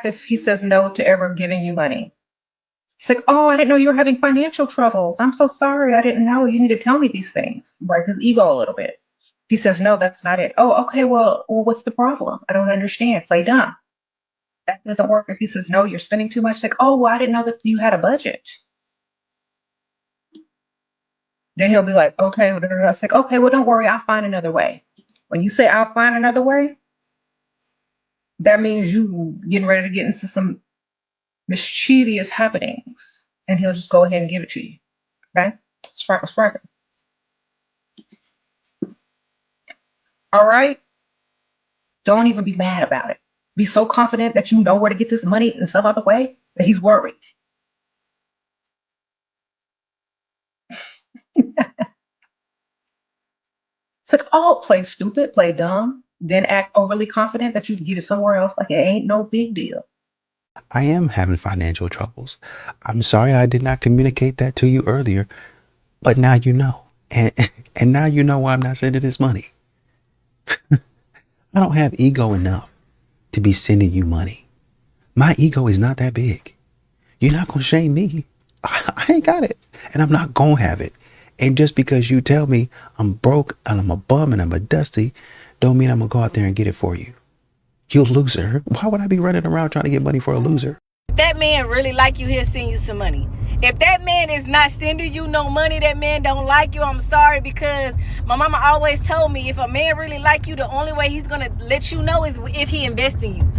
react if he says no to ever giving you money? It's like, oh, I didn't know you were having financial troubles. I'm so sorry. I didn't know. You need to tell me these things. Right? His ego a little bit. If he says no, that's not it. Oh, okay. Well, what's the problem? I don't understand. Play dumb. That doesn't work. If he says no, you're spending too much. Like, oh, well, I didn't know that you had a budget. Then he'll be like, okay, it's like, okay, well, don't worry. I'll find another way. When you say I'll find another way, that means you getting ready to get into some mischievous happenings, and he'll just go ahead and give it to you. Okay? Strike it. All right? Don't even be mad about it. Be so confident that you know where to get this money and stuff out the way that he's worried. It's like, oh, play stupid, play dumb, then act overly confident that you can get it somewhere else like it ain't no big deal. I am having financial troubles. I'm sorry I did not communicate that to you earlier, but now you know. And and now you know why I'm not sending this money. I don't have ego enough to be sending you money. My ego is not that big. You're not going to shame me. I ain't got it. And I'm not going to have it. And just because you tell me I'm broke and I'm a bum and I'm a dusty, don't mean I'm going to go out there and get it for you. You loser. Why would I be running around trying to get money for a loser? If that man really like you, he'll send you some money. If that man is not sending you no money, that man don't like you, I'm sorry, because my mama always told me if a man really like you, the only way he's going to let you know is if he invests in you.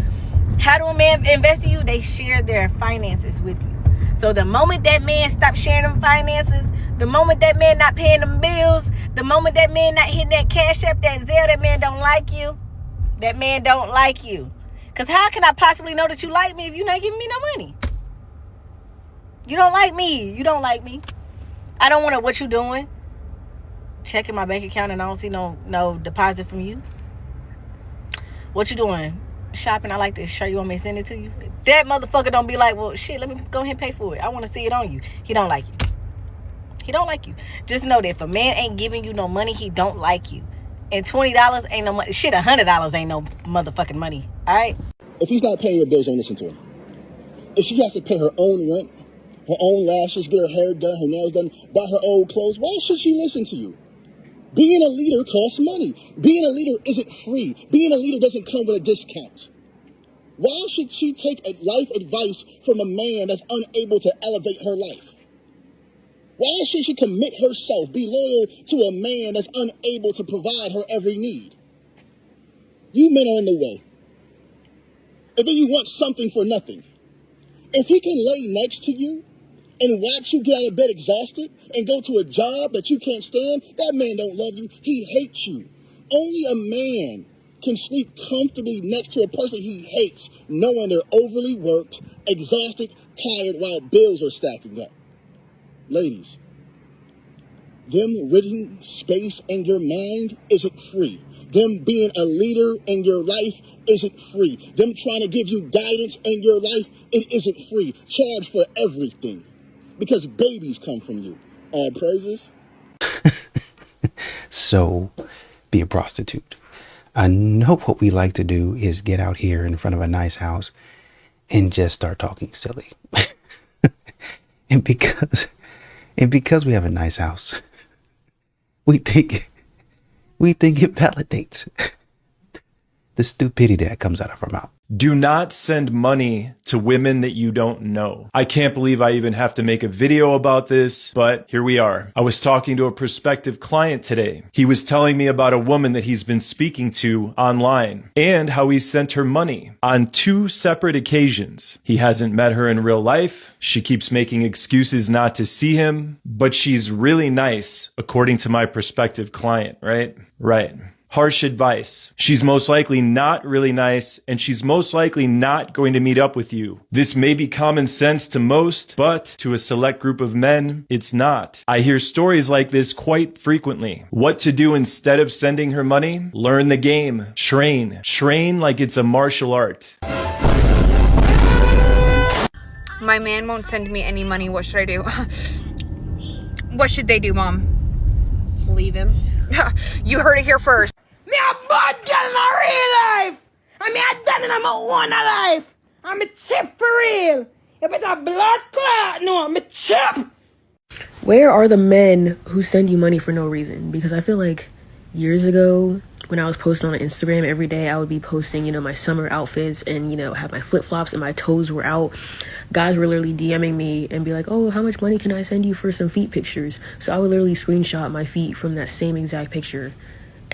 How do a man invest in you? They share their finances with you. So the moment that man stops sharing them finances, the moment that man not paying them bills, the moment that man not hitting that Cash App, that Zelle, that man don't like you. That man don't like you. Because how can I possibly know that you like me if you're not giving me no money? You don't like me. You don't like me. I don't want to, what you doing? Checking my bank account and I don't see no deposit from you. What you doing? Shopping. I like this shirt. You want me to send it to you? That motherfucker don't be like, well, shit, let me go ahead and pay for it. I want to see it on you. He don't like you. He don't like you. Just know that if a man ain't giving you no money, he don't like you. And $20 ain't no money. Shit, $100 ain't no motherfucking money. All right? If he's not paying your bills, don't listen to him. If she has to pay her own rent, her own lashes, get her hair done, her nails done, buy her old clothes, why should she listen to you? Being a leader costs money. Being a leader isn't free. Being a leader doesn't come with a discount. Why should she take life advice from a man that's unable to elevate her life? Why should she commit herself, be loyal to a man that's unable to provide her every need? You men are in the way. And then you want something for nothing. If he can lay next to you and watch you get out of bed exhausted and go to a job that you can't stand, that man don't love you. He hates you. Only a man can sleep comfortably next to a person he hates, knowing they're overly worked, exhausted, tired, while bills are stacking up. Ladies, them ridding space in your mind isn't free. Them being a leader in your life isn't free. Them trying to give you guidance in your life, it isn't free. Charge for everything. Because babies come from you. All praises. So, be a prostitute. I know what we like to do is get out here in front of a nice house and just start talking silly. and because we have a nice house, we think it validates the stupidity that comes out of our mouth. Do not send money to women that you don't know. I can't believe I even have to make a video about this, but here we are. I was talking to a prospective client today. He was telling me about a woman that he's been speaking to online and how he sent her money on 2 separate occasions. He hasn't met her in real life. She keeps making excuses not to see him, but she's really nice, according to my prospective client, right? Right. Harsh advice. She's most likely not really nice, and she's most likely not going to meet up with you. This may be common sense to most, but to a select group of men, it's not. I hear stories like this quite frequently. What to do instead of sending her money? Learn the game. Train. Train like it's a martial art. My man won't send me any money. What should I do? What should they do, Mom? Leave him. You heard it here first. Me a bad girl in a real life. And me a done in my own life. I'm a chip for real. You better blood clot. No, I'm a chip. Where are the men who send you money for no reason? Because I feel like years ago, when I was posting on Instagram every day, I would be posting, my summer outfits and, have my flip-flops and my toes were out. Guys were literally DMing me and be like, oh, how much money can I send you for some feet pictures? So I would literally screenshot my feet from that same exact picture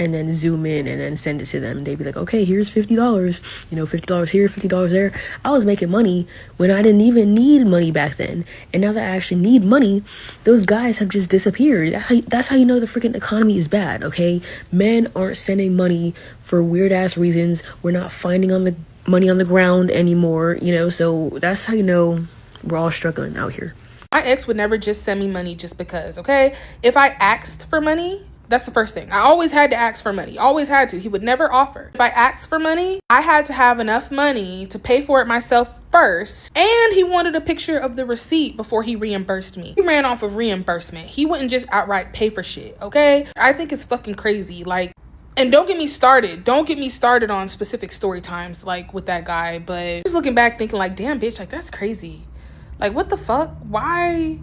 and then zoom in and then send it to them. They'd be like, okay, here's $50, $50 here, $50 there. I was making money when I didn't even need money back then. And now that I actually need money, those guys have just disappeared. That's how you know the freaking economy is bad, okay? Men aren't sending money for weird ass reasons. We're not finding money on the ground anymore, so that's how you know we're all struggling out here. My ex would never just send me money just because, okay? If I asked for money, that's the first thing. I always had to ask for money. Always had to. He would never offer. If I asked for money, I had to have enough money to pay for it myself first. And he wanted a picture of the receipt before he reimbursed me. He ran off of reimbursement. He wouldn't just outright pay for shit, okay? I think it's fucking crazy. And don't get me started. Don't get me started on specific story times, with that guy. But just looking back thinking damn, bitch, that's crazy. What the fuck? Why?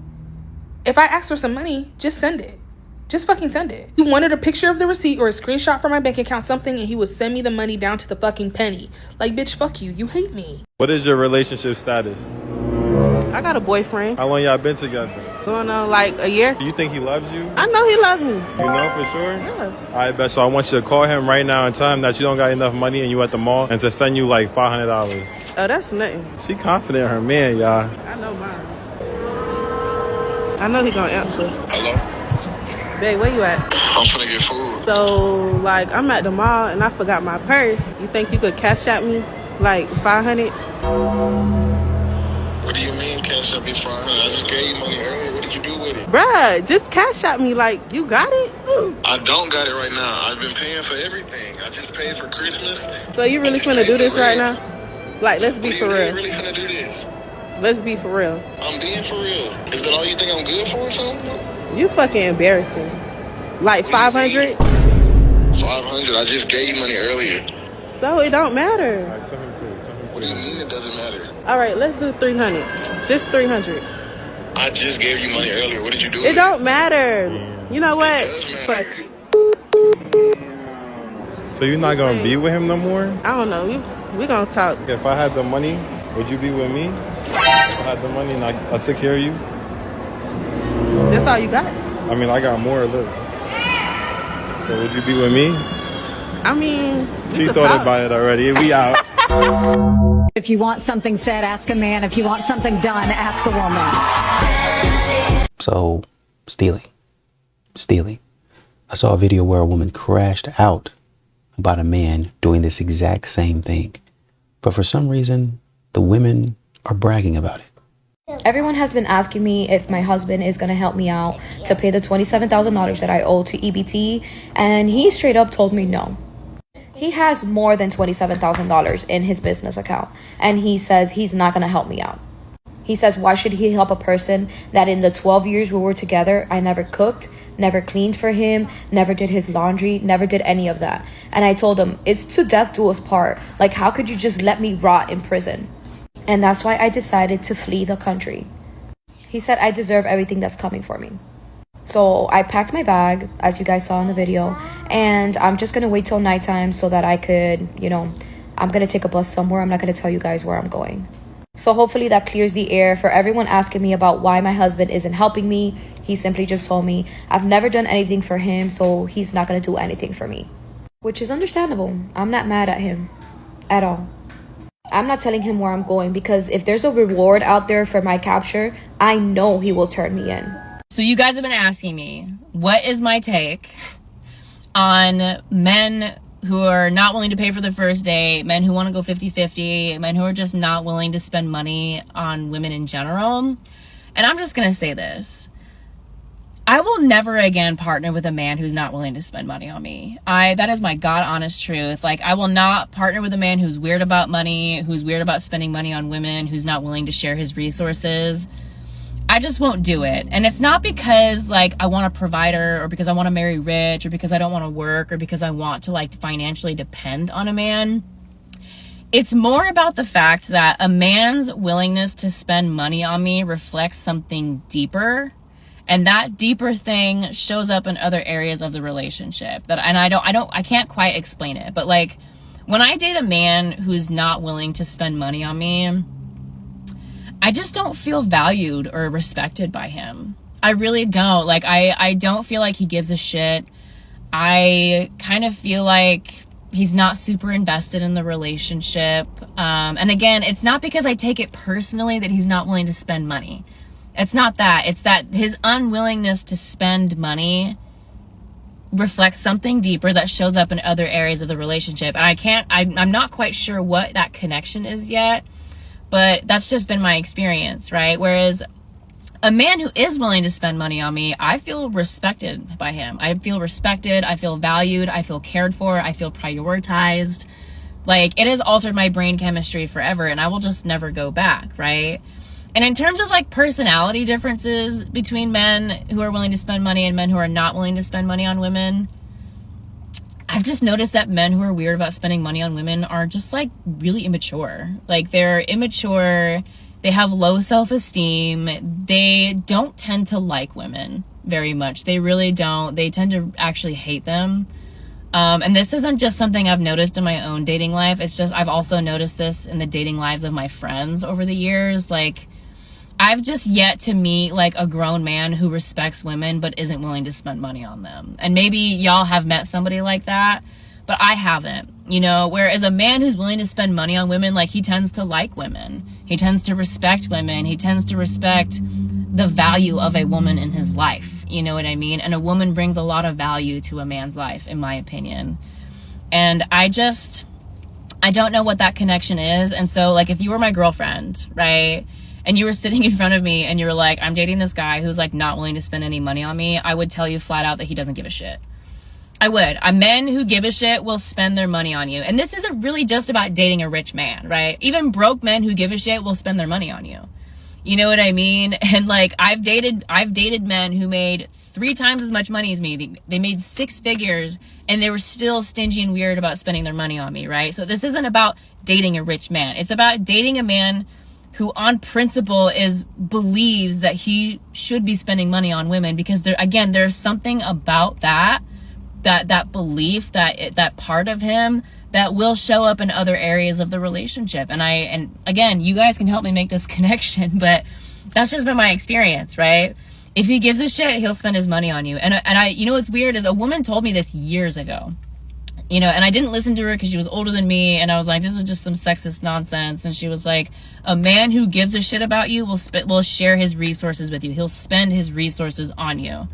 If I ask for some money, just send it. Just fucking send it. He wanted a picture of the receipt or a screenshot from my bank account, something, and he would send me the money down to the fucking penny. Bitch, fuck you. You hate me. What is your relationship status? I got a boyfriend. How long y'all been together? Going on a year. Do you think he loves you? I know he loves me. You know for sure? Yeah. I bet. So I want you to call him right now and tell him that you don't got enough money and you at the mall and to send you $500. Oh, that's nothing. She confident in her man, y'all. I know mine. I know he gonna answer. Hello? Babe, where you at? I'm finna get food. So, I'm at the mall and I forgot my purse. You think you could cash out me, 500? What do you mean cash out me 500? I just gave you money earlier. What did you do with it? Bruh, just cash out me, you got it? I don't got it right now. I've been paying for everything. I just paid for Christmas. So you really finna do this right now? Let's be for real. You really finna do this? Let's be for real. I'm being for real. Is that all you think I'm good for or something? You fucking embarrassing. 500? 500. I just gave you money earlier. So it don't matter. All right, tell him quick. What do you mean it doesn't matter? All right, let's do 300. Just 300. I just gave you money earlier. What did you do? It don't matter. You know what? It does matter. Fuck. So you're not gonna be with him no more? I don't know. We gonna talk. If I had the money, would you be with me? If I had the money and I took care of you? That's all you got? I mean, I got more, look. So would you be with me? I mean, She thought about it already. We out. If you want something said, ask a man. If you want something done, ask a woman. So, stealing. I saw a video where a woman crashed out about a man doing this exact same thing. But for some reason, the women are bragging about it. Everyone has been asking me if my husband is going to help me out to pay the $27,000 that I owe to EBT, and he straight up told me no. He has more than $27,000 in his business account, and he says he's not going to help me out. He says, why should he help a person that in the 12 years we were together, I never cooked, never cleaned for him, never did his laundry, never did any of that. And I told him, it's to death do us part. How could you just let me rot in prison? And that's why I decided to flee the country. He said I deserve everything that's coming for me. So I packed my bag, as you guys saw in the video, and I'm just going to wait till nighttime so that I could, I'm going to take a bus somewhere. I'm not going to tell you guys where I'm going. So hopefully that clears the air for everyone asking me about why my husband isn't helping me. He simply just told me I've never done anything for him, so he's not going to do anything for me. Which is understandable. I'm not mad at him at all. I'm not telling him where I'm going because if there's a reward out there for my capture, I know he will turn me in. So you guys have been asking me, what is my take on men who are not willing to pay for the first date, men who want to go 50-50, men who are just not willing to spend money on women in general? And I'm just going to say this. I will never again partner with a man who's not willing to spend money on me. That is my God honest truth. I will not partner with a man who's weird about money, who's weird about spending money on women, who's not willing to share his resources. I just won't do it. And it's not because I want a provider or because I want to marry rich or because I don't want to work or because I want to financially depend on a man. It's more about the fact that a man's willingness to spend money on me reflects something deeper, and that deeper thing shows up in other areas of the relationship. I can't quite explain it, but like when I date a man who's not willing to spend money on me, I just don't feel valued or respected by him. I really don't. Like I don't feel like he gives a shit. I kind of feel like he's not super invested in the relationship. And again, it's not because I take it personally that he's not willing to spend money. It's not that. It's that his unwillingness to spend money reflects something deeper that shows up in other areas of the relationship. And I'm not quite sure what that connection is yet, but that's just been my experience, right? Whereas a man who is willing to spend money on me, I feel respected by him. I feel respected. I feel valued. I feel cared for. I feel prioritized. Like, it has altered my brain chemistry forever, and I will just never go back, right? And in terms of like personality differences between men who are willing to spend money and men who are not willing to spend money on women, I've just noticed that men who are weird about spending money on women are just like really immature. Like, they're immature. They have low self-esteem. They don't tend to like women very much. They really don't. They tend to actually hate them. And this isn't just something I've noticed in my own dating life. It's just, I've also noticed this in the dating lives of my friends over the years. Like, I've just yet to meet like a grown man who respects women but isn't willing to spend money on them. And maybe y'all have met somebody like that, but I haven't, you know. Whereas a man who's willing to spend money on women, like, he tends to like women. He tends to respect women. He tends to respect the value of a woman in his life. You know what I mean? And a woman brings a lot of value to a man's life, in my opinion. And I don't know what that connection is. And so, like, if you were my girlfriend, right, and you were sitting in front of me and you were like, I'm dating this guy who's like not willing to spend any money on me, I would tell you flat out that he doesn't give a shit. I would. Men who give a shit will spend their money on you. And this isn't really just about dating a rich man, right? Even broke men who give a shit will spend their money on you. You know what I mean? And like, I've dated men who made 3 times as much money as me. They made 6 figures and they were still stingy and weird about spending their money on me, right? So this isn't about dating a rich man. It's about dating a man who on principle believes that he should be spending money on women, because there's something about that belief, that part of him that will show up in other areas of the relationship. And again, you guys can help me make this connection, but that's just been my experience, right? If he gives a shit, he'll spend his money on you. And I, you know, what's weird is a woman told me this years ago, you know, and I didn't listen to her because she was older than me. And I was like, this is just some sexist nonsense. And she was like, a man who gives a shit about you will share his resources with you. He'll spend his resources on you.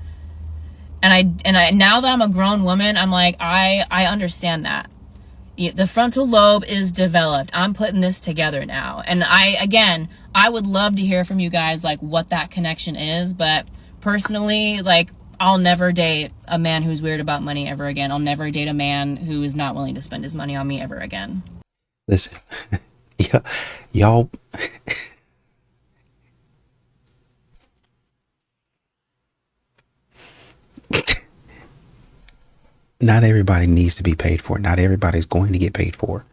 And I now that I'm a grown woman, I'm like, I understand that. The frontal lobe is developed. I'm putting this together now. And I would love to hear from you guys, like, what that connection is. But personally, like, I'll never date a man who's weird about money ever again. I'll never date a man who is not willing to spend his money on me ever again. Listen, y'all. Not everybody needs to be paid for. Not everybody's going to get paid for.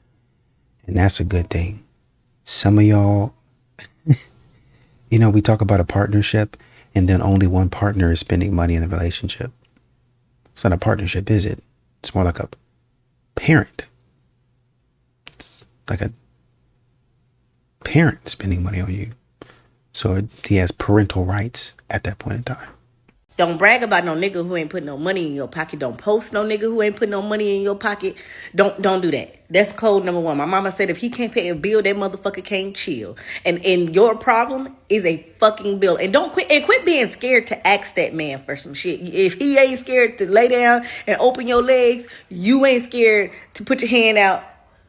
And that's a good thing. Some of y'all, you know, we talk about a partnership and then only one partner is spending money in the relationship. It's not a partnership, is it? It's more like a parent. It's like a parent spending money on you. So he has parental rights at that point in time. Don't brag about no nigga who ain't putting no money in your pocket. Don't post no nigga who ain't putting no money in your pocket. Don't do that. That's code number 1. My mama said if he can't pay a bill, that motherfucker can't chill. And your problem is a fucking bill. And quit being scared to ask that man for some shit. If he ain't scared to lay down and open your legs, you ain't scared to put your hand out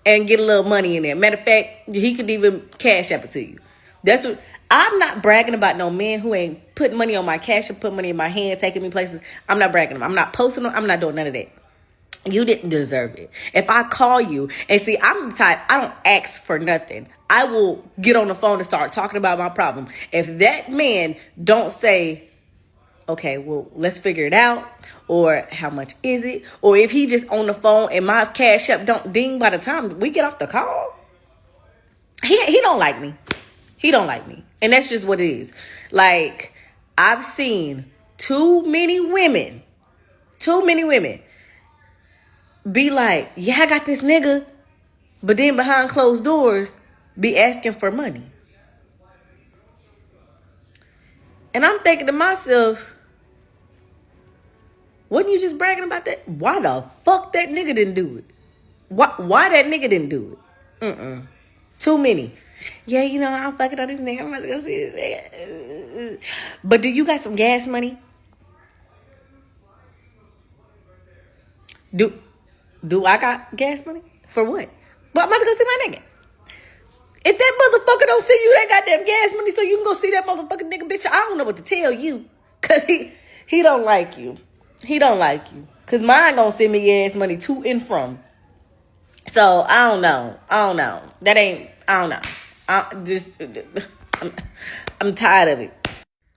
and get a little money in there. Matter of fact, he could even cash app it to you. That's what. I'm not bragging about no man who ain't putting money on my cash or put money in my hand, taking me places. I'm not bragging them. I'm not posting them. I'm not doing none of that. You didn't deserve it. If I call you and see, I'm the type, I don't ask for nothing. I will get on the phone and start talking about my problem. If that man don't say, okay, well, let's figure it out, or how much is it? Or if he just on the phone and my cash app don't ding by the time we get off the call, He don't like me. He don't like me. And that's just what it is. Like, I've seen too many women be like, yeah, I got this nigga, but then behind closed doors be asking for money. And I'm thinking to myself, wasn't you just bragging about that? Why the fuck that nigga didn't do it? Why that nigga didn't do it? Too many. Yeah, you know, I'm fucking on this nigga. I'm about to go see this nigga. But do you got some gas money? Do I got gas money? For what? Well, I'm about to go see my nigga. If that motherfucker don't see you that goddamn gas money so you can go see that motherfucking nigga, bitch, I don't know what to tell you. Because he don't like you. He don't like you. Because mine gonna send me your ass money to and from. So, I don't know. That ain't, I don't know. I'm tired of it.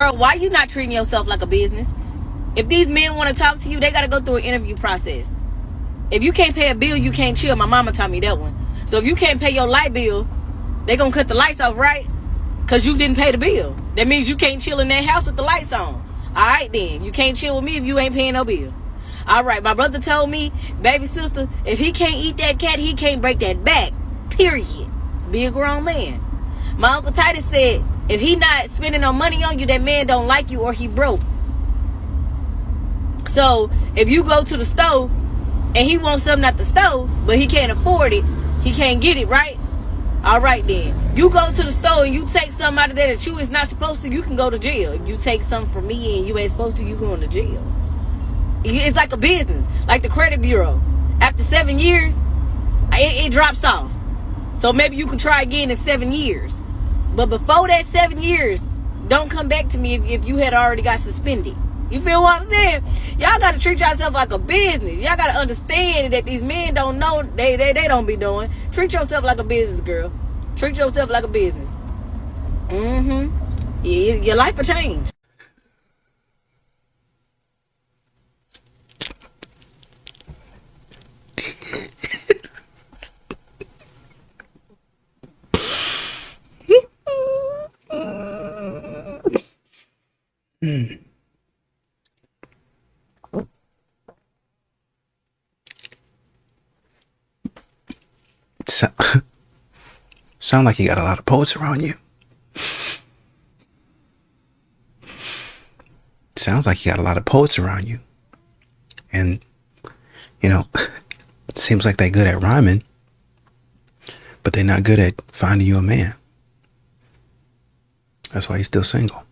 Girl, why you not treating yourself like a business? If these men want to talk to you, they got to go through an interview process. If you can't pay a bill, you can't chill. My mama taught me that one. So if you can't pay your light bill, they gonna cut the lights off, right? Because you didn't pay the bill. That means you can't chill in that house with the lights on. All right, then. You can't chill with me if you ain't paying no bill. All right, my brother told me, baby sister, if he can't eat that cat, he can't break that back. Period. Be a grown man. My Uncle Titus said, if he not spending no money on you, that man don't like you or he broke. So, if you go to the store and he wants something at the store, but he can't afford it, he can't get it, right? All right, then. You go to the store and you take something out of there that you is not supposed to, you can go to jail. You take something from me and you ain't supposed to, you going to jail. It's like a business, like the credit bureau. After 7 years, it drops off. So maybe you can try again in 7 years. But before that 7 years, don't come back to me if you had already got suspended. You feel what I'm saying? Y'all got to treat yourself like a business. Y'all got to understand that these men don't know, they don't be doing. Treat yourself like a business, girl. Treat yourself like a business. Your life will change. Sound like you got a lot of poets around you. Sounds like you got a lot of poets around you. And, you know, it seems like they're good at rhyming, but they're not good at finding you a man. That's why he's still single.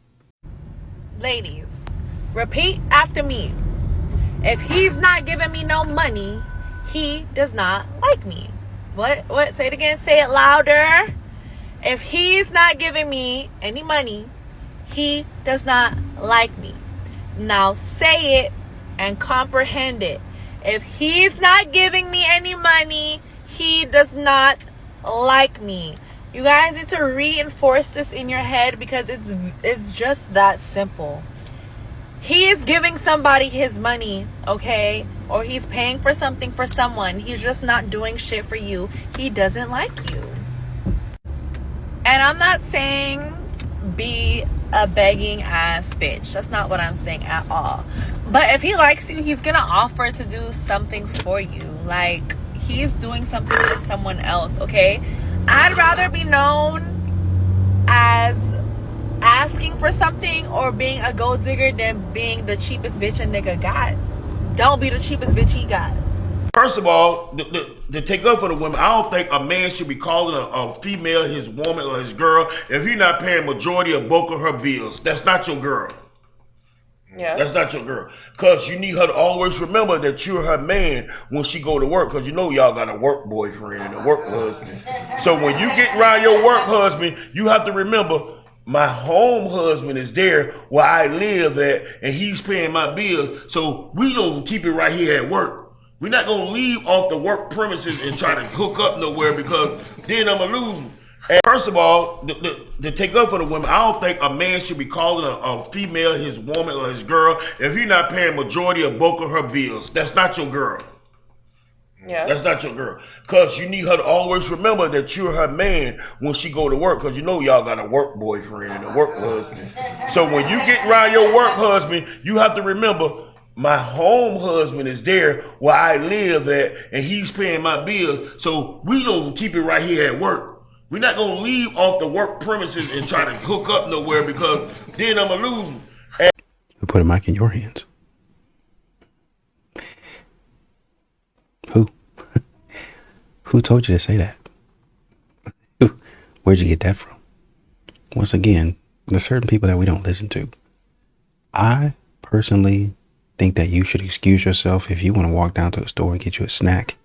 Ladies, repeat after me. If he's not giving me no money, he does not like me. What? Say it again. Say it louder. If he's not giving me any money, he does not like me. Now say it and comprehend it. If he's not giving me any money, he does not like me. You guys need to reinforce this in your head because it's just that simple. He is giving somebody his money, okay? Or he's paying for something for someone. He's just not doing shit for you. He doesn't like you. And I'm not saying be a begging ass bitch. That's not what I'm saying at all. But if he likes you, he's gonna offer to do something for you. Like, he's doing something for someone else, okay? I'd rather be known as asking for something or being a gold digger than being the cheapest bitch a nigga got. Don't be the cheapest bitch he got. First of all, to take up for the women, I don't think a man should be calling a female his woman or his girl if he's not paying majority or bulk of her bills. That's not your girl. Yeah. That's not your girl. Because you need her to always remember that you're her man when she go to work. Because you know y'all got a work boyfriend and a work husband. So when you get around your work husband, you have to remember, my home husband is there where I live at, and he's paying my bills. So we don't keep it right here at work. We're not going to leave off the work premises and try to hook up nowhere, because then I'm going to lose them. And first of all, to take up for the women, I don't think a man should be calling a female his woman or his girl if he's not paying majority or bulk of her bills. That's not your girl. Yeah. That's not your girl. Because you need her to always remember that you're her man when she go to work. Because you know y'all got a work boyfriend and a work husband. So when you get around your work husband, you have to remember my home husband is there where I live at and he's paying my bills. So we don't keep it right here at work. We're not going to leave off the work premises and try to hook up nowhere because then I'm going to lose them. Who put a mic in your hands? Who? Who told you to say that? Where'd you get that from? Once again, there's certain people that we don't listen to. I personally think that you should excuse yourself if you want to walk down to the store and get you a snack.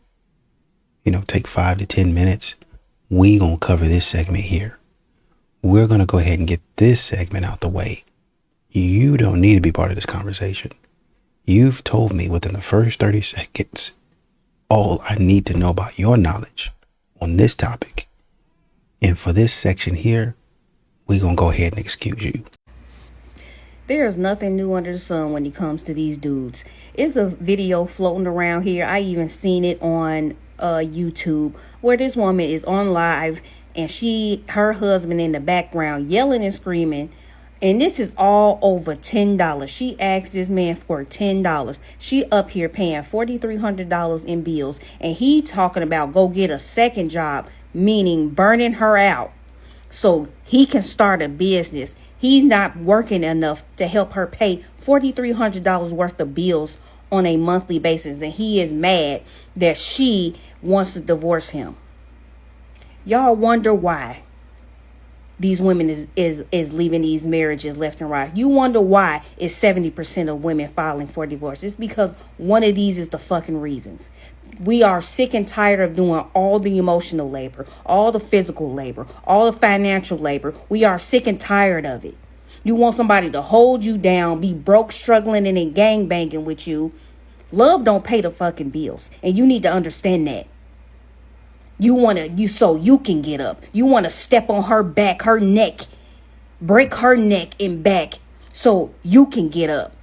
You know, take 5 to 10 minutes. We gonna cover this segment here. We're gonna go ahead and get this segment out the way. You don't need to be part of this conversation. You've told me within the first 30 seconds all I need to know about your knowledge on this topic. And for this section here, we're going to go ahead and excuse you. There's nothing new under the sun when it comes to these dudes. It's a video floating around here. I even seen it on YouTube where this woman is on live and her husband in the background yelling and screaming. And this is all over $10. She asked this man for $10. She up here paying $4,300 in bills. And he talking about go get a second job, meaning burning her out so he can start a business. He's not working enough to help her pay $4,300 worth of bills on a monthly basis. And he is mad that she wants to divorce him. Y'all wonder why these women is leaving these marriages left and right. You wonder why it's 70% of women filing for divorce. It's because one of these is the fucking reasons. We are sick and tired of doing all the emotional labor, all the physical labor, all the financial labor. We are sick and tired of it. You want somebody to hold you down, be broke, struggling, and then gang banging with you. Love don't pay the fucking bills. And you need to understand that. So you can get up. You want to step on her back, her neck, break her neck and back so you can get up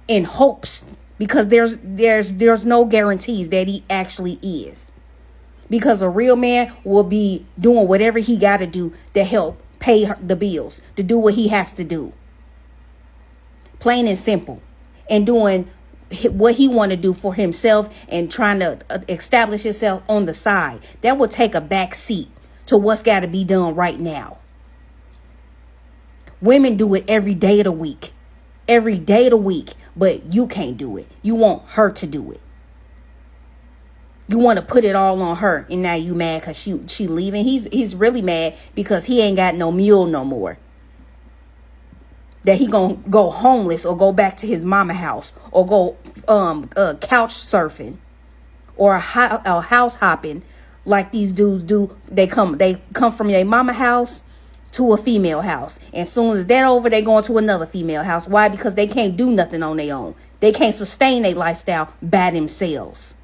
in hopes, because there's no guarantees that he actually is, because a real man will be doing whatever he got to do to help pay the bills, to do what he has to do, plain and simple, and doing what he want to do for himself and trying to establish himself on the side. That will take a back seat to what's got to be done right now. Women do it every day of the week, but you can't do it. You want her to do it. You want to put it all on her, and now you mad because she leaving. He's really mad because he ain't got no mule no more. That he gonna go homeless or go back to his mama house or go couch surfing or a house hopping like these dudes do. They come from their mama house to a female house, and as soon as that over, they going to another female house. Why? Because they can't do nothing on their own. They can't sustain their lifestyle by themselves.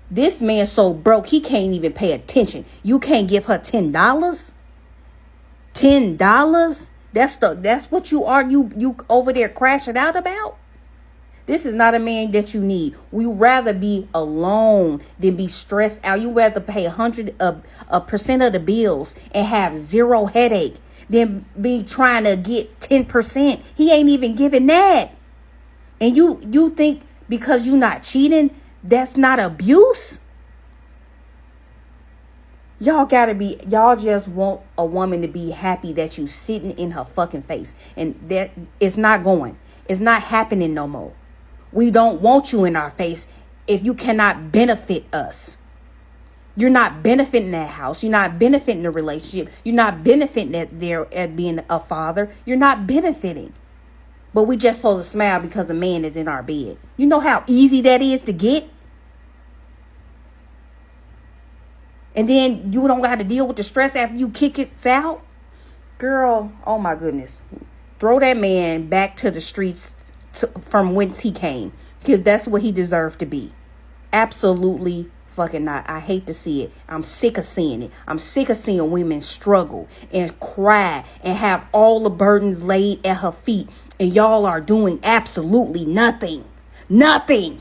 This man so broke he can't even pay attention. You can't give her $10. $10. That's what you are. You over there crashing out about. This is not a man that you need. We rather be alone than be stressed out. You rather pay 100% of the bills and have zero headache than be trying to get 10%. He ain't even giving that. And you think because you not cheating, that's not abuse? Y'all just want a woman to be happy that you sitting in her fucking face. And that it's not going. It's not happening no more. We don't want you in our face if you cannot benefit us. You're not benefiting that house. You're not benefiting the relationship. You're not benefiting at being a father. You're not benefiting. But we just supposed to smile because a man is in our bed. You know how easy that is to get? And then you don't have to deal with the stress after you kick it out? Girl, oh my goodness. Throw that man back to the streets from whence he came. Because that's what he deserved to be. Absolutely fucking not. I hate to see it. I'm sick of seeing it. I'm sick of seeing women struggle and cry and have all the burdens laid at her feet. And y'all are doing absolutely nothing. Nothing.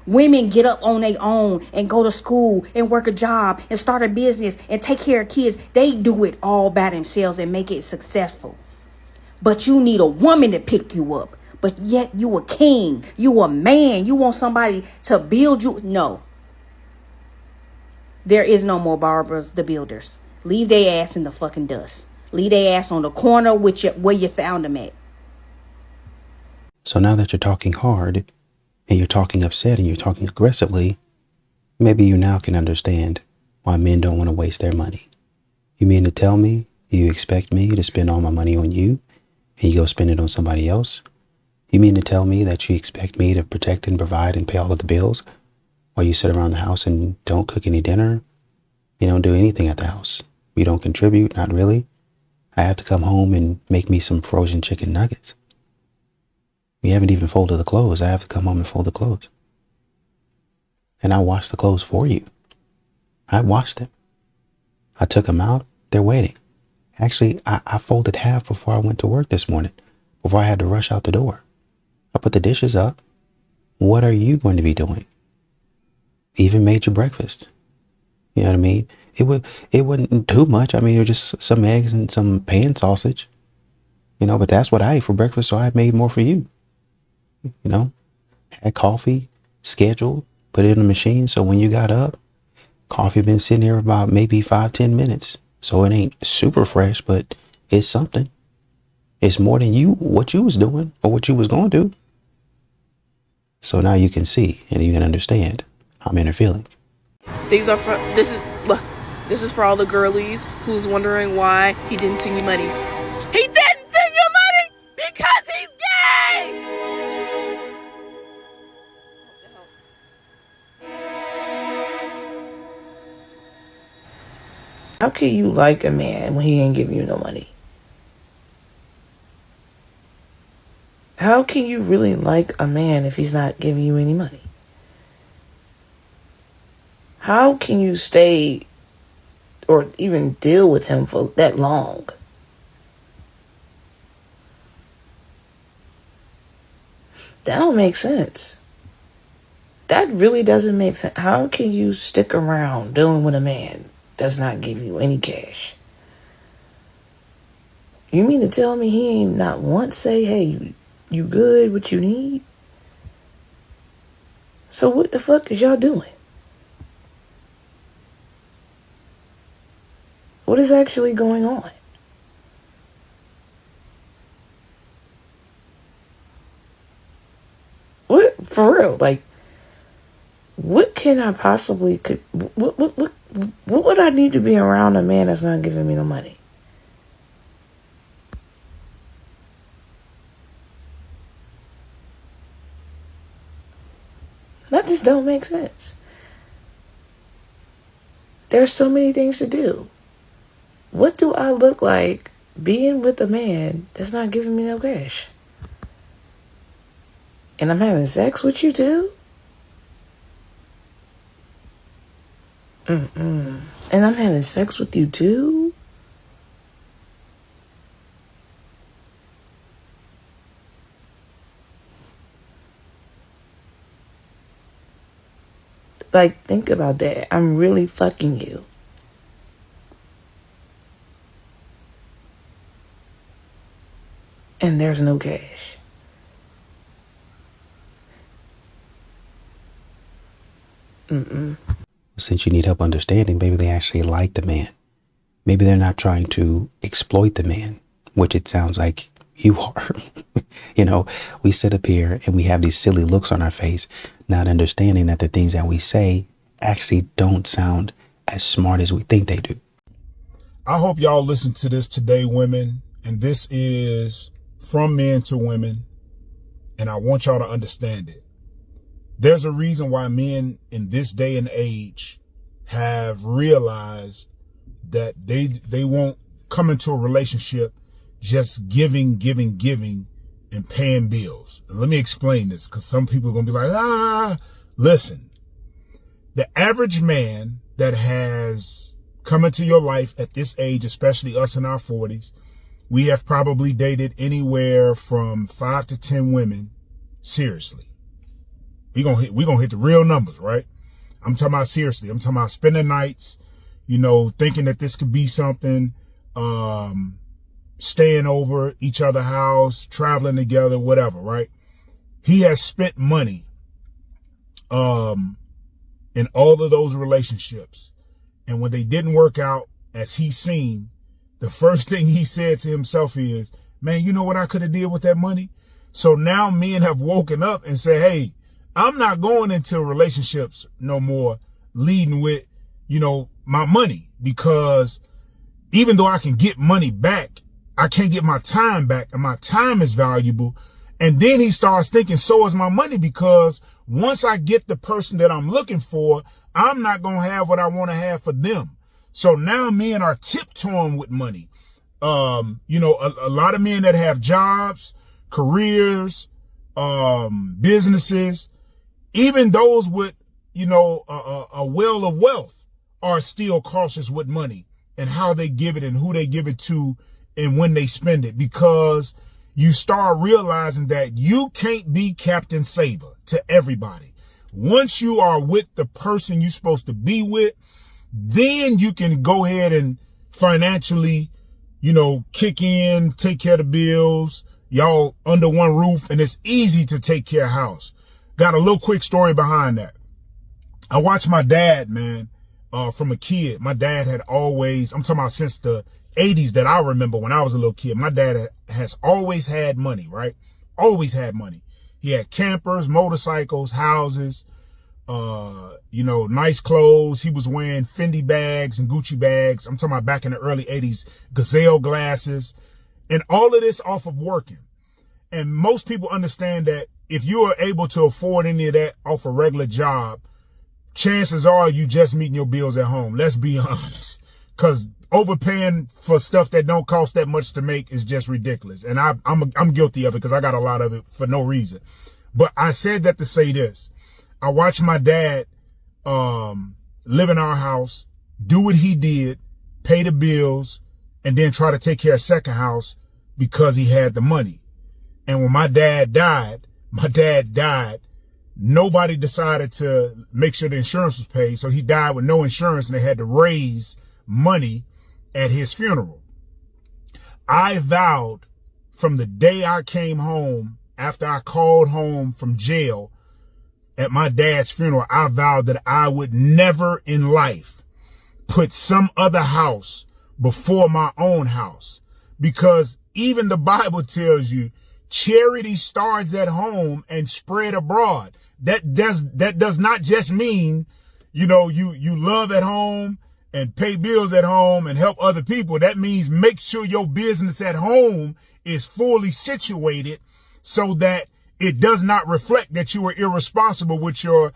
Women get up on their own and go to school and work a job and start a business and take care of kids. They do it all by themselves and make it successful. But you need a woman to pick you up. But yet you a king. You a man. You want somebody to build you. No. There is no more Barbaras the Builders. Leave their ass in the fucking dust. Leave their ass on the corner where you found them at. So now that you're talking hard and you're talking upset and you're talking aggressively, maybe you now can understand why men don't want to waste their money. You mean to tell me you expect me to spend all my money on you and you go spend it on somebody else? You mean to tell me that you expect me to protect and provide and pay all of the bills while you sit around the house and don't cook any dinner? You don't do anything at the house. You don't contribute, not really. I have to come home and make me some frozen chicken nuggets. We haven't even folded the clothes. I have to come home and fold the clothes. And I wash the clothes for you. I washed them. I took them out. They're waiting. Actually, I folded half before I went to work this morning, before I had to rush out the door. I put the dishes up. What are you going to be doing? Even made your breakfast. You know what I mean? It wasn't too much. I mean, it was just some eggs and some pan sausage. You know, but that's what I ate for breakfast, so I made more for you. You know, had coffee scheduled, put it in the machine. So when you got up, coffee been sitting here about maybe 5-10 minutes. So it ain't super fresh, but it's something. It's more than what you was doing or what you was going to do. So now you can see and you can understand how men are feeling. This is for all the girlies who's wondering why he didn't send you money. He didn't send you money because he's gay! How can you like a man when he ain't giving you no money? How can you really like a man if he's not giving you any money? How can you stay or even deal with him for that long? That don't make sense. That really doesn't make sense. How can you stick around dealing with a man that's not give you any cash? You mean to tell me he ain't not once say, hey, you good, what you need? So what the fuck is y'all doing? What is actually going on? What, for real, like, what can I possibly, what would I need to be around a man that's not giving me no money? That just don't make sense. There's so many things to do. What do I look like being with a man that's not giving me no cash? And I'm having sex with you too? And I'm having sex with you too? Like, think about that. I'm really fucking you. And there's no cash. Since you need help understanding, maybe they actually like the man. Maybe they're not trying to exploit the man, which it sounds like you are. You know, we sit up here and we have these silly looks on our face, not understanding that the things that we say actually don't sound as smart as we think they do. I hope y'all listen to this today, women. And this is from men to women. And I want y'all to understand it. There's a reason why men in this day and age have realized that they won't come into a relationship just giving and paying bills. And let me explain this, because some people are going to be like, listen, the average man that has come into your life at this age, especially us in our 40s, we have probably dated anywhere from 5 to 10 women seriously. we gonna hit the real numbers, right? I'm talking about seriously. I'm talking about spending nights, you know, thinking that this could be something, staying over each other's house, traveling together, whatever, right? He has spent money, in all of those relationships. And when they didn't work out as he's seen, the first thing he said to himself is, man, you know what I could have did with that money? So now men have woken up and said, hey, I'm not going into relationships no more leading with, you know, my money, because even though I can get money back, I can't get my time back, and my time is valuable. And then he starts thinking, so is my money, because once I get the person that I'm looking for, I'm not going to have what I want to have for them. So now men are tiptoeing with money. You know, a lot of men that have jobs, careers, businesses, even those with, you know, a well of wealth are still cautious with money and how they give it and who they give it to and when they spend it, because you start realizing that you can't be Captain Saver to everybody. Once you are with the person you're supposed to be with, then you can go ahead and financially, you know, kick in, take care of the bills, y'all under one roof, and it's easy to take care of house. Got a little quick story behind that. I watched my dad, man, from a kid. My dad had always, I'm talking about since the 80s that I remember when I was a little kid, my dad has always had money, right? Always had money. He had campers, motorcycles, houses, you know, nice clothes. He was wearing Fendi bags and Gucci bags. I'm talking about back in the early 80s, Gazelle glasses, and all of this off of working. And most people understand that if you are able to afford any of that off a regular job, chances are you just meeting your bills at home. Let's be honest, because overpaying for stuff that don't cost that much to make is just ridiculous. And I'm guilty of it because I got a lot of it for no reason. But I said that to say this. I watched my dad live in our house, do what he did, pay the bills, and then try to take care of second house because he had the money. And when my dad died, nobody decided to make sure the insurance was paid. So he died with no insurance, and they had to raise money at his funeral. I vowed from the day I came home, after I called home from jail at my dad's funeral, I vowed that I would never in life put some other house before my own house. Because even the Bible tells you charity starts at home and spread abroad. That does not just mean, you know, you love at home and pay bills at home and help other people. That means make sure your business at home is fully situated so that it does not reflect that you are irresponsible with your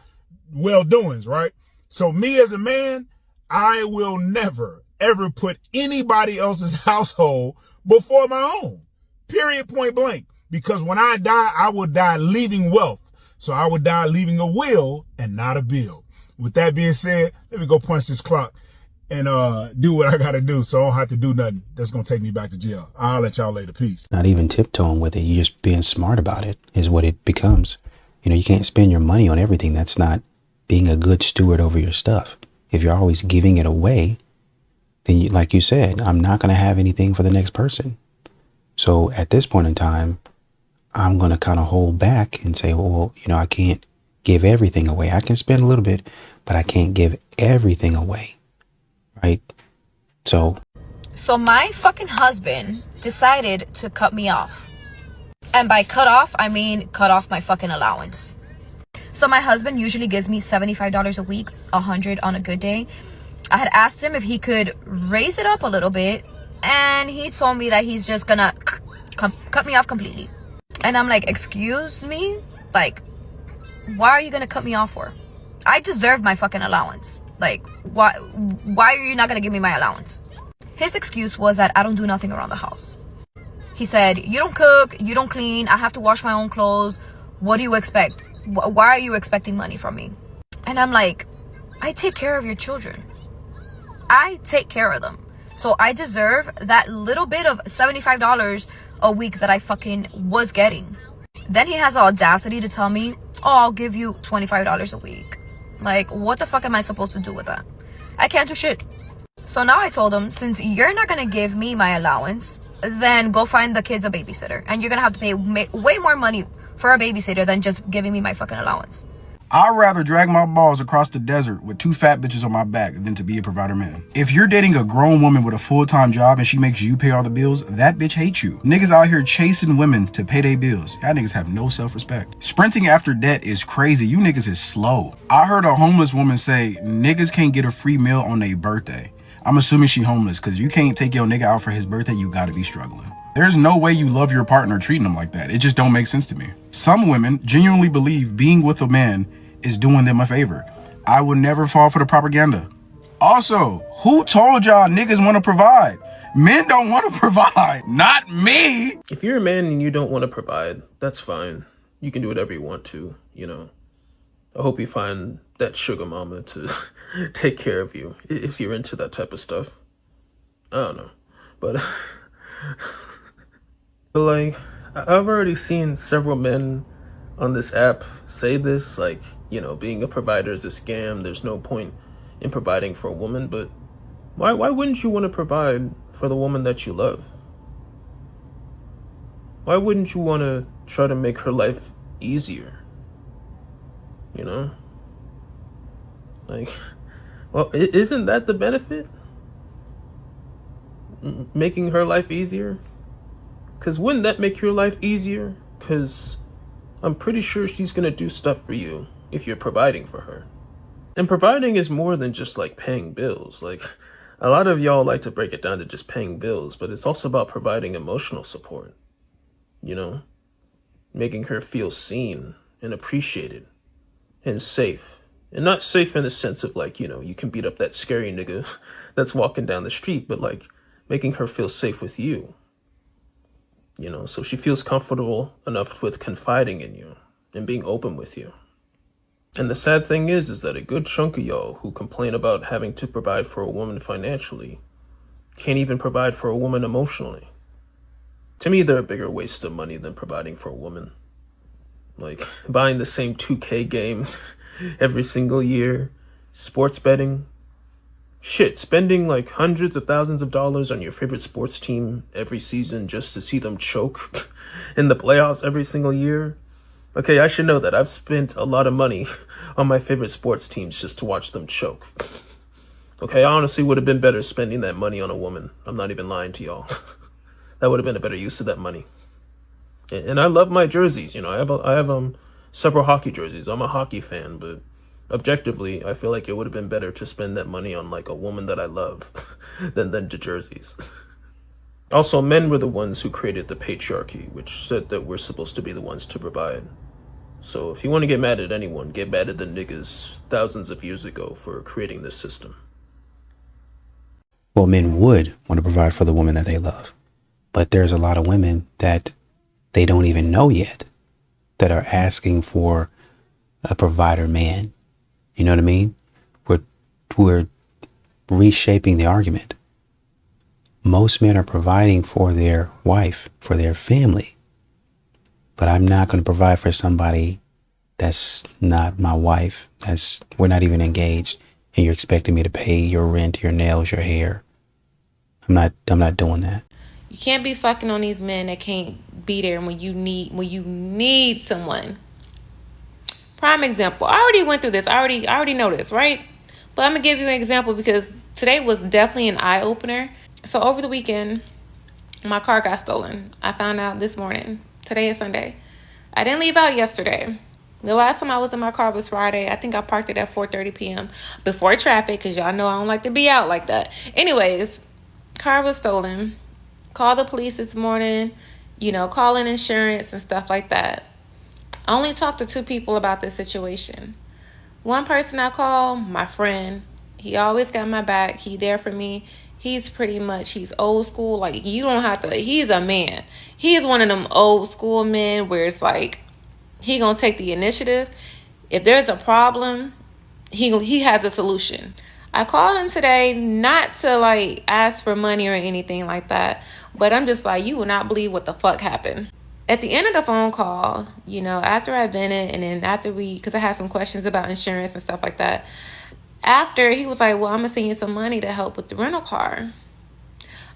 well-doings, right? So me as a man, I will never, ever put anybody else's household before my own. Period, point blank. Because when I die, I will die leaving wealth. So I would die leaving a will and not a bill. With that being said, let me go punch this clock and do what I got to do so I don't have to do nothing that's going to take me back to jail. I'll let y'all later. Peace. Not even tiptoeing with it. You're just being smart about it is what it becomes. You know, you can't spend your money on everything. That's not being a good steward over your stuff. If you're always giving it away, then you, like you said, I'm not going to have anything for the next person. So at this point in time, I'm going to kind of hold back and say, well, you know, I can't give everything away. I can spend a little bit, but I can't give everything away. Right? So my fucking husband decided to cut me off. And by cut off, I mean cut off my fucking allowance. So my husband usually gives me $75 a week, $100 on a good day. I had asked him if he could raise it up a little bit, and he told me that he's just gonna cut me off completely. And I'm like, excuse me? Like, why are you gonna cut me off for? I deserve my fucking allowance. Like, why are you not gonna give me my allowance? His excuse was that I don't do nothing around the house. He said, you don't cook, you don't clean, I have to wash my own clothes. What do you expect? Why are you expecting money from me? And I'm like, I take care of your children. I take care of them. So I deserve that little bit of $75 a week that I fucking was getting. Then he has the audacity to tell me, oh, I'll give you $25 a week. Like, what the fuck am I supposed to do with that? I can't do shit. So now I told him, since you're not gonna give me my allowance, then go find the kids a babysitter. And you're gonna have to pay way more money for a babysitter than just giving me my fucking allowance. I'd rather drag my balls across the desert with 2 fat bitches on my back than to be a provider man. If you're dating a grown woman with a full-time job and she makes you pay all the bills, that bitch hates you. Niggas out here chasing women to pay their bills. Y'all niggas have no self-respect. Sprinting after debt is crazy. You niggas is slow. I heard a homeless woman say niggas can't get a free meal on their birthday. I'm assuming she homeless, because you can't take your nigga out for his birthday, you gotta be struggling. There's no way you love your partner treating them like that. It just don't make sense to me. Some women genuinely believe being with a man is doing them a favor. I would never fall for the propaganda. Also, who told y'all niggas want to provide? Men don't want to provide, not me. If you're a man and you don't want to provide, that's fine. You can do whatever you want to, you know. I hope you find that sugar mama to take care of you if you're into that type of stuff. I don't know. But like, I've already seen several men on this app say this, like, you know, being a provider is a scam. There's no point in providing for a woman. But why wouldn't you want to provide for the woman that you love? Why wouldn't you want to try to make her life easier? You know? Like, well, isn't that the benefit? Making her life easier? Because wouldn't that make your life easier? Because I'm pretty sure she's going to do stuff for you if you're providing for her. And providing is more than just like paying bills. Like, a lot of y'all like to break it down to just paying bills, but it's also about providing emotional support. You know? Making her feel seen and appreciated and safe. And not safe in the sense of like, you know, you can beat up that scary nigga that's walking down the street, but like making her feel safe with you. You know, so she feels comfortable enough with confiding in you and being open with you. And the sad thing is that a good chunk of y'all who complain about having to provide for a woman financially can't even provide for a woman emotionally. To me, they're a bigger waste of money than providing for a woman. Like, buying the same 2K games every single year, sports betting, shit, spending like hundreds of thousands of dollars on your favorite sports team every season just to see them choke in the playoffs every single year. Okay, I should know that. I've spent a lot of money on my favorite sports teams just to watch them choke. Okay, I honestly would have been better spending that money on a woman. I'm not even lying to y'all. That would have been a better use of that money. And I love my jerseys. You know, I have several hockey jerseys. I'm a hockey fan, but objectively, I feel like it would have been better to spend that money on like a woman that I love than the jerseys. Also, men were the ones who created the patriarchy, which said that we're supposed to be the ones to provide. So if you want to get mad at anyone, get mad at the niggas thousands of years ago for creating this system. Well, men would want to provide for the woman that they love. But there's a lot of women that they don't even know yet that are asking for a provider man. You know what I mean? We're reshaping the argument. Most men are providing for their wife, for their family. But I'm not going to provide for somebody that's not my wife. We're not even engaged, and you're expecting me to pay your rent, your nails, your hair. I'm not doing that. You can't be fucking on these men that can't be there when you need someone. Prime example. I already went through this. I already know this, right? But I'm gonna give you an example because today was definitely an eye opener. So over the weekend, my car got stolen. I found out this morning. Today is Sunday. I didn't leave out yesterday. The last time I was in my car was Friday. I think I parked it at 4:30 p.m. before traffic because y'all know I don't like to be out like that. Anyways, car was stolen. Called the police this morning, you know, calling insurance and stuff like that. I only talked to 2 people about this situation. One person I called, my friend. He always got my back. He there for me. He's old school. Like, you don't have to, he's a man. He's one of them old school men where it's like, he gonna take the initiative. If there's a problem, he has a solution. I called him today not to like ask for money or anything like that, but I'm just like, you will not believe what the fuck happened. At the end of the phone call, you know, after I've been in, and then after because I had some questions about insurance and stuff like that, after he was like, well, I'm going to send you some money to help with the rental car.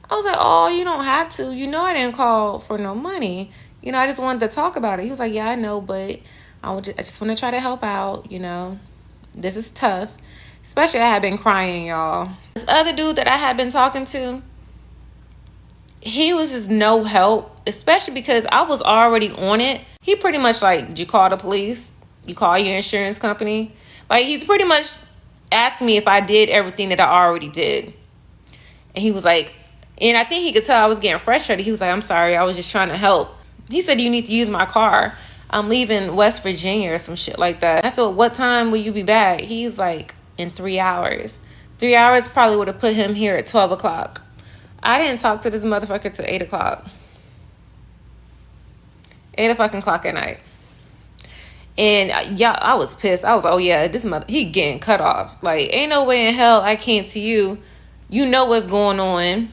I was like, oh, you don't have to. You know I didn't call for no money. You know, I just wanted to talk about it. He was like, yeah, I know, but I just want to try to help out, you know. This is tough. Especially I had been crying, y'all. This other dude that I had been talking to, he was just no help, especially because I was already on it. He pretty much like, did you call the police? You call your insurance company? Like, he's pretty much asking me if I did everything that I already did. And he was like, and I think he could tell I was getting frustrated. He was like, I'm sorry, I was just trying to help. He said, you need to use my car. I'm leaving West Virginia or some shit like that. I said, what time will you be back? He's like, in 3 hours. 3 hours probably would have put him here at 12 o'clock. I didn't talk to this motherfucker till 8 o'clock. 8 o'clock at night. And yeah, I was pissed. I was, oh yeah, he getting cut off. Like, ain't no way in hell I came to you. You know what's going on.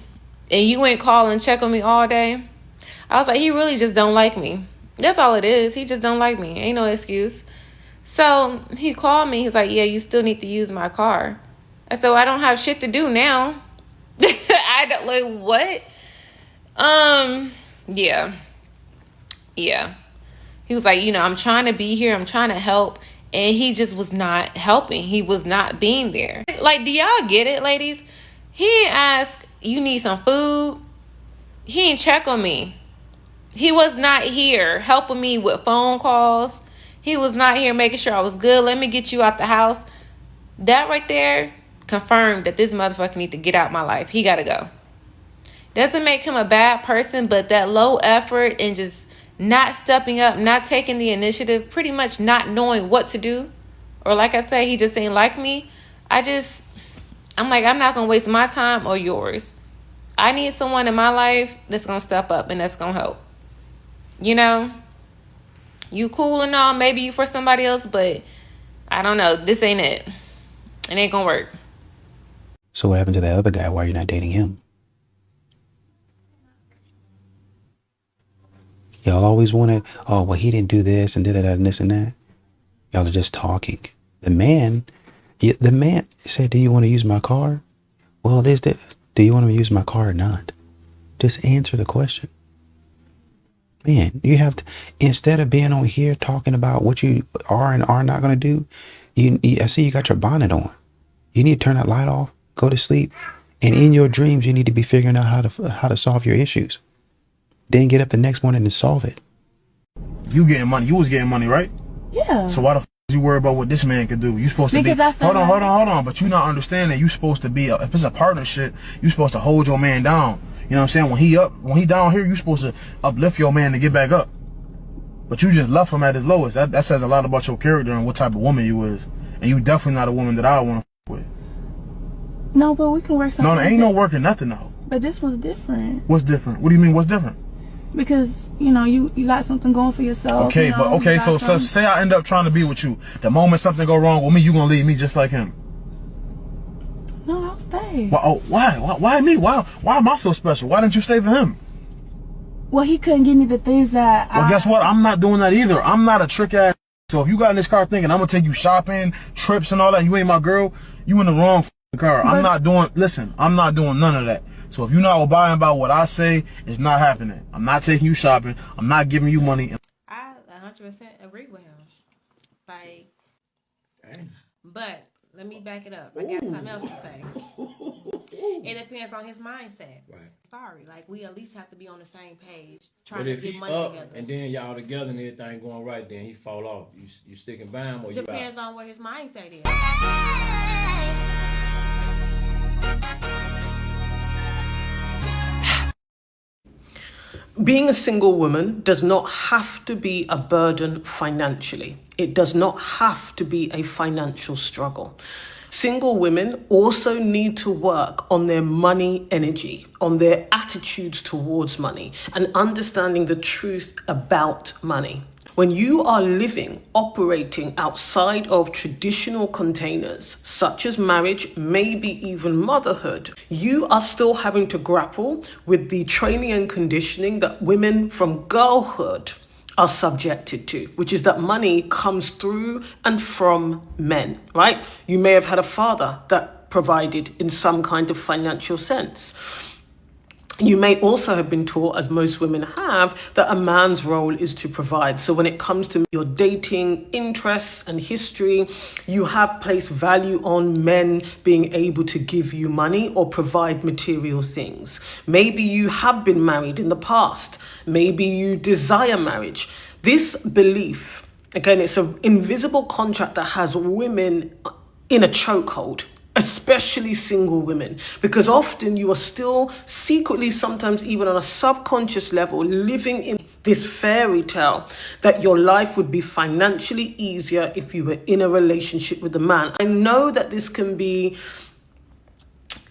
And you ain't call and check on me all day. I was like, he really just don't like me. That's all it is. He just don't like me. Ain't no excuse. So he called me. He's like, yeah, you still need to use my car. I said, well, I don't have shit to do now. I don't, like, what? Yeah. He was like, you know, I'm trying to be here. I'm trying to help. And he just was not helping. He was not being there. Like, do y'all get it, ladies? He ain't ask, you need some food? He ain't check on me. He was not here helping me with phone calls. He was not here making sure I was good. Let me get you out the house. That right there confirmed that this motherfucker need to get out my life. He got to go. Doesn't make him a bad person, but that low effort and just not stepping up, not taking the initiative, pretty much not knowing what to do. Or like I said, he just ain't like me. I'm like, I'm not going to waste my time or yours. I need someone in my life that's going to step up and that's going to help. You know? You cool and all, maybe you for somebody else, but I don't know. This ain't it. It ain't gonna work. So what happened to that other guy? Why are you not dating him? Y'all always wanted, oh, well, he didn't do this and did that and this and that. Y'all are just talking. The man said, do you want to use my car? Well, do you want to use my car or not? Just answer the question. Man, you have to, instead of being on here talking about what you are and are not going to do, I see you got your bonnet on. You need to turn that light off, go to sleep, and in your dreams, you need to be figuring out how to solve your issues. Then get up the next morning and solve it. You getting money. You was getting money, right? Yeah. So why the you worry about what this man could do? You supposed to because be, hold on. But you not understanding you supposed to be, if it's a partnership, you supposed to hold your man down. You know what I'm saying? When he down here, you supposed to uplift your man to get back up. But you just left him at his lowest. That says a lot about your character and what type of woman you is. And you definitely not a woman that I want to with. No, but we can work something. No, there ain't no working nothing though. But this was different. What's different? What do you mean what's different? Because, you know, you got something going for yourself. Okay, you know, so say I end up trying to be with you. The moment something go wrong with me, you gonna leave me just like him. No, I'll stay. Well, why? Why me? Why am I so special? Why didn't you stay for him? Well, he couldn't give me the things that guess what? I'm not doing that either. I'm not a trick ass. So if you got in this car thinking I'm gonna take you shopping, trips and all that, and you ain't my girl, you in the wrong car. I'm not doing none of that. So if you're not abiding by what I say, it's not happening. I'm not taking you shopping. I'm not giving you money. I 100% agree with him. Like, but let me back it up. I got something else to say. It depends on his mindset. Right. Sorry, like we at least have to be on the same page, trying to get money together. And then y'all together and everything going right, then he fall off. You sticking by him or you out? Depends on what his mindset is. Being a single woman does not have to be a burden financially. It does not have to be a financial struggle. Single women also need to work on their money energy, on their attitudes towards money, and understanding the truth about money. When you are living, operating outside of traditional containers, such as marriage, maybe even motherhood, you are still having to grapple with the training and conditioning that women from girlhood are subjected to, which is that money comes through and from men, right? You may have had a father that provided in some kind of financial sense. You may also have been taught, as most women have, that a man's role is to provide. So when it comes to your dating interests and history, you have placed value on men being able to give you money or provide material things. Maybe you have been married in the past. Maybe you desire marriage. This belief, again, it's an invisible contract that has women in a chokehold, especially single women, because often you are still secretly, sometimes even on a subconscious level, living in this fairy tale that your life would be financially easier if you were in a relationship with a man. I know that this can be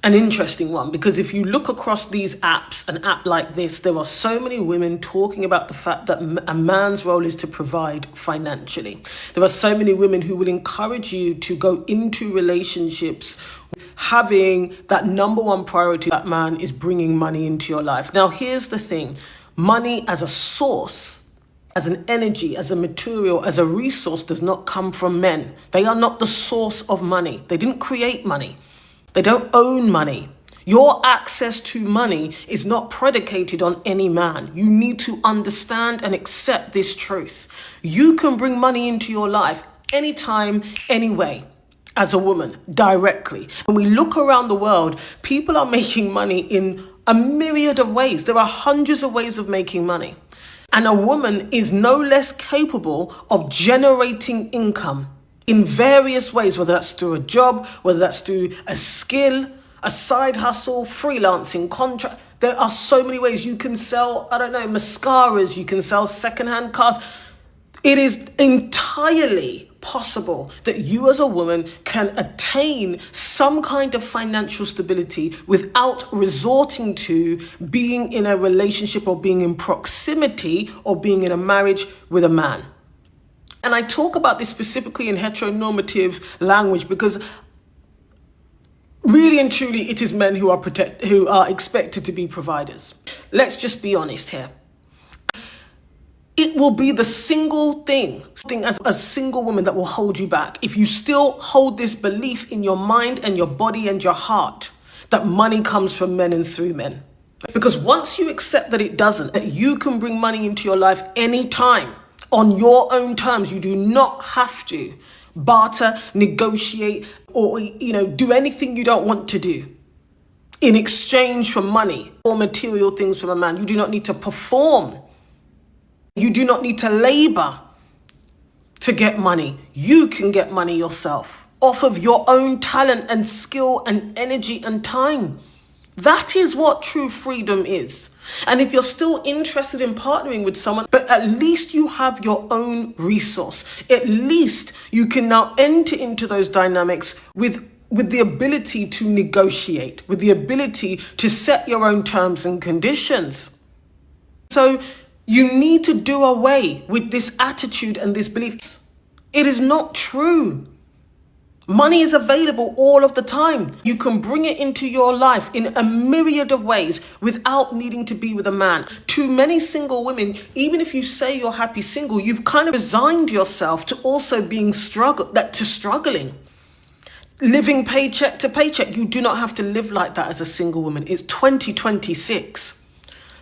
an interesting one, because if you look across these apps, an app like this, there are so many women talking about the fact that a man's role is to provide financially. There are so many women who will encourage you to go into relationships having that number one priority, that man is bringing money into your life. Now, here's the thing. Money as a source, as an energy, as a material, as a resource does not come from men. They are not the source of money. They didn't create money. They don't own money. Your access to money is not predicated on any man. You need to understand and accept this truth. You can bring money into your life anytime, anyway, as a woman, directly. When we look around the world, people are making money in a myriad of ways. There are hundreds of ways of making money. And a woman is no less capable of generating income in various ways, whether that's through a job, whether that's through a skill, a side hustle, freelancing, contract. There are so many ways you can sell, mascaras, you can sell secondhand cars. It is entirely possible that you as a woman can attain some kind of financial stability without resorting to being in a relationship or being in proximity or being in a marriage with a man. And I talk about this specifically in heteronormative language because really and truly it is men who are expected to be providers. Let's just be honest here. It will be the single thing as a single woman that will hold you back. If you still hold this belief in your mind and your body and your heart that money comes from men and through men. Because once you accept that it doesn't, that you can bring money into your life anytime, on your own terms, you do not have to barter, negotiate, or do anything you don't want to do in exchange for money or material things from a man. You do not need to perform. You do not need to labor to get money. You can get money yourself off of your own talent and skill and energy and time. That is what true freedom is. And if you're still interested in partnering with someone, but at least you have your own resource, at least you can now enter into those dynamics with the ability to negotiate, with the ability to set your own terms and conditions. So you need to do away with this attitude and this belief. It is not true. Money is available all of the time. You can bring it into your life in a myriad of ways without needing to be with a man. Too many single women, even if you say you're happy single, you've kind of resigned yourself to also being struggling. Living paycheck to paycheck. You do not have to live like that as a single woman. It's 2026.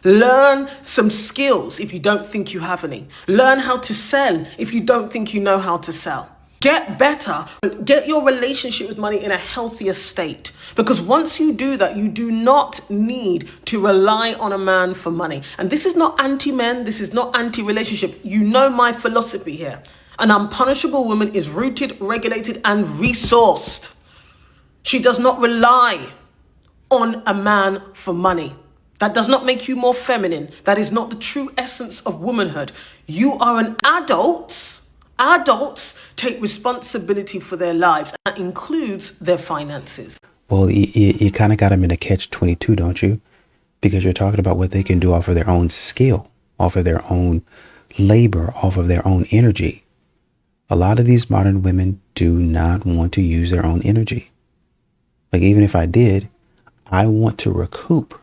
Learn some skills if you don't think you have any. Learn how to sell if you don't think you know how to sell. Get better. Get your relationship with money in a healthier state. Because once you do that, you do not need to rely on a man for money. And this is not anti-men. This is not anti-relationship. You know my philosophy here. An unpunishable woman is rooted, regulated, and resourced. She does not rely on a man for money. That does not make you more feminine. That is not the true essence of womanhood. You are an adult. Adults take responsibility for their lives. That includes their finances. Well, you kind of got them in a catch-22, don't you? Because you're talking about what they can do off of their own skill, off of their own labor off of their own energy. A lot of these modern women do not want to use their own energy. Like, even if I did, I want to recoup.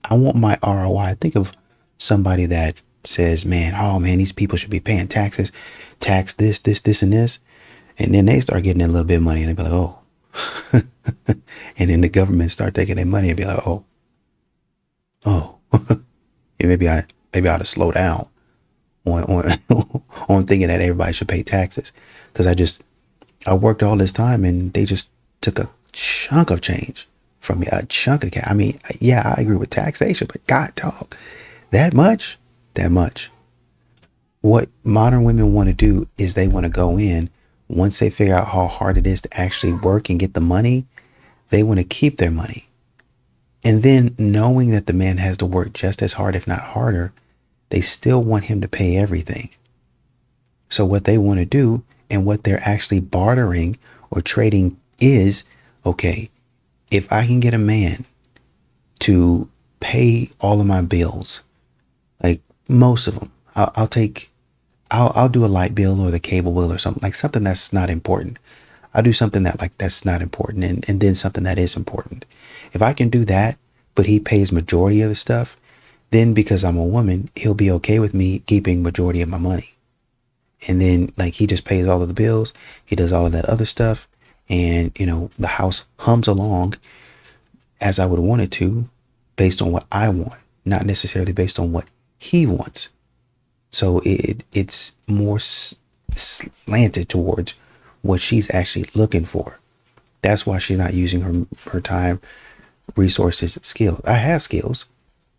I want my ROI. Think of somebody that says, man, oh man, these people should be paying taxes, tax this, and this. And then they start getting a little bit of money and they be like, oh. And then the government start taking their money and be like, oh. Yeah, maybe I ought to slow down on thinking that everybody should pay taxes. Because I worked all this time and they just took a chunk of change from me, a chunk of cash. I mean, yeah, I agree with taxation, but God, dog, that much. What modern women want to do is they want to go in, once they figure out how hard it is to actually work and get the money, they want to keep their money. And then knowing that the man has to work just as hard, if not harder, they still want him to pay everything. So what they want to do and what they're actually bartering or trading is, okay, if I can get a man to pay all of my bills, like most of them, I'll do a light bill or the cable bill or something, like something that's not important. I'll do something that's not important and then something that is important. If I can do that, but he pays majority of the stuff, then because I'm a woman, he'll be okay with me keeping majority of my money. And then like he just pays all of the bills, he does all of that other stuff, and the house hums along as I would want it to, based on what I want, not necessarily based on what he wants. So it's more slanted towards what she's actually looking for. That's why she's not using her time, resources, skills. I have skills,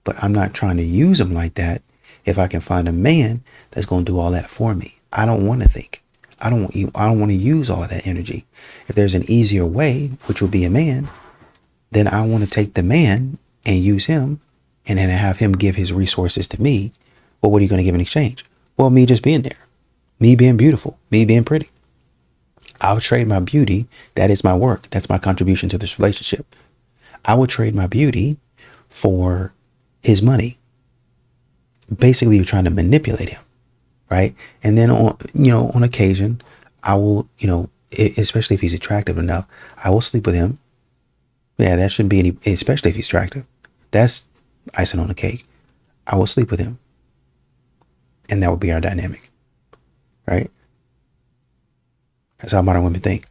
but I'm not trying to use them like that. If I can find a man that's going to do all that for me, I don't want to think. I don't want to use all of that energy. If there's an easier way, which would be a man, then I want to take the man and use him and then have him give his resources to me. Well, what are you going to give in exchange? Well, me just being there, me being beautiful, me being pretty. I'll trade my beauty. That is my work. That's my contribution to this relationship. I would trade my beauty for his money. Basically, you're trying to manipulate him, right? And then on occasion, I will, especially if he's attractive enough, I will sleep with him. Yeah, that shouldn't be any, especially if he's attractive. That's icing on the cake. I will sleep with him. And that would be our dynamic, right? That's how modern women think.